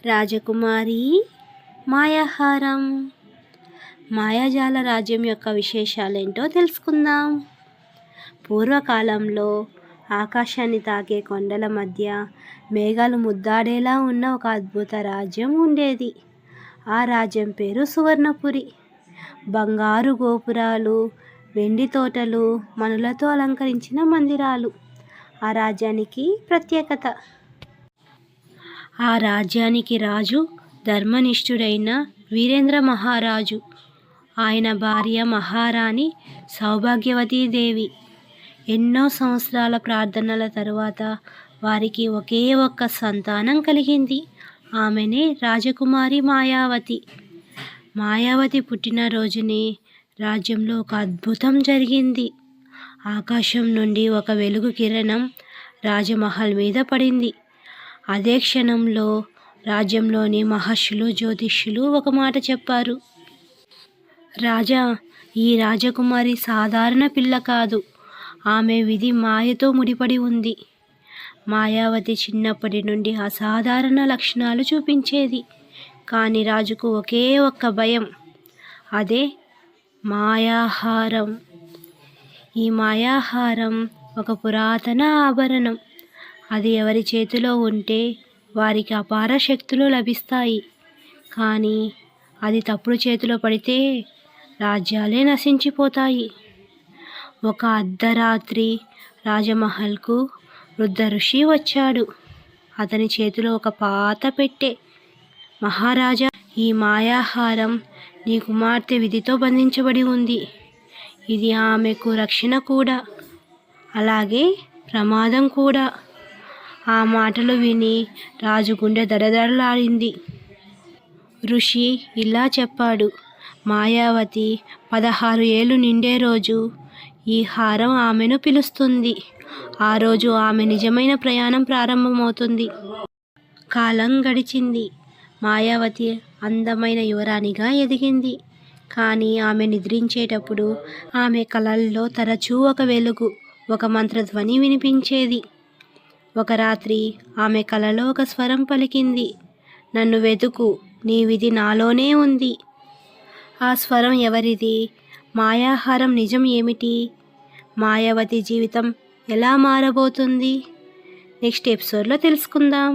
రాజకుమారి మాయాహారం. మాయాజాల రాజ్యం యొక్క విశేషాలేంటో తెలుసుకుందాం. పూర్వకాలంలో ఆకాశాన్ని తాకే కొండల మధ్య మేఘాలు ముద్దాడేలా ఉన్న ఒక అద్భుత రాజ్యం ఉండేది. ఆ రాజ్యం పేరు సువర్ణపురి. బంగారు గోపురాలు, వెండి తోటలు, మనులతో అలంకరించిన మందిరాలు ఆ రాజ్యానికి ప్రత్యేకత. ఆ రాజ్యానికి రాజు ధర్మనిష్ఠుడైన వీరేంద్ర మహారాజు. ఆయన భార్య మహారాణి సౌభాగ్యవతీదేవి. ఎన్నో సంవత్సరాల ప్రార్థనల తరువాత వారికి ఒకే ఒక్క సంతానం కలిగింది. ఆమెనే రాజకుమారి మాయావతి. మాయావతి పుట్టినరోజునే రాజ్యంలో ఒక అద్భుతం జరిగింది. ఆకాశం నుండి ఒక వెలుగు కిరణం రాజమహల్ మీద పడింది. అదే క్షణంలో రాజ్యంలోని మహర్షులు, జ్యోతిష్యులు ఒక మాట చెప్పారు. రాజా, ఈ రాజకుమారి సాధారణ పిల్ల కాదు. ఆమె విధి మాయతో ముడిపడి ఉంది. మాయావతి చిన్నప్పటి నుండి అసాధారణ లక్షణాలు చూపించేది. కానీ రాజుకు ఒకే ఒక్క భయం, అదే మాయాహారం. ఈ మాయాహారం ఒక పురాతన ఆభరణం. అది ఎవరి చేతిలో ఉంటే వారికి అపార శక్తులు లభిస్తాయి. కానీ అది తప్పుడు చేతిలో పడితే రాజ్యాలే నశించిపోతాయి. ఒక అర్ధరాత్రి రాజమహల్కు వృద్ధ ఋషి వచ్చాడు. అతని చేతిలో ఒక పాత పెట్టె. మహారాజా, ఈ మాయాహారం నీ కుమార్తె విధితో బంధించబడి ఉంది. ఇది ఆమెకు రక్షణ కూడా, అలాగే ప్రమాదం కూడా. ఆ మాటలు విని రాజు గుండె దడదడలాడింది. ఋషి ఇలా చెప్పాడు, మాయావతి 16 ఏళ్ళు నిండే రోజు ఈ హారం ఆమెను పిలుస్తుంది. ఆ రోజు ఆమె నిజమైన ప్రయాణం ప్రారంభమవుతుంది. కాలం గడిచింది. మాయావతి అందమైన యువరాణిగా ఎదిగింది. కానీ ఆమె నిద్రించేటప్పుడు ఆమె కలల్లో తరచూ ఒక వెలుగు, ఒక మంత్రధ్వని వినిపించేది. ఒక రాత్రి ఆమె కలలో ఒక స్వరం పలికింది, నన్ను వెతుకు, నీ విధి నాలోనే ఉంది. ఆ స్వరం ఎవరిది? మాయాహారం నిజం ఏమిటి? మాయావతి జీవితం ఎలా మారబోతుంది? నెక్స్ట్ ఎపిసోడ్లో తెలుసుకుందాం.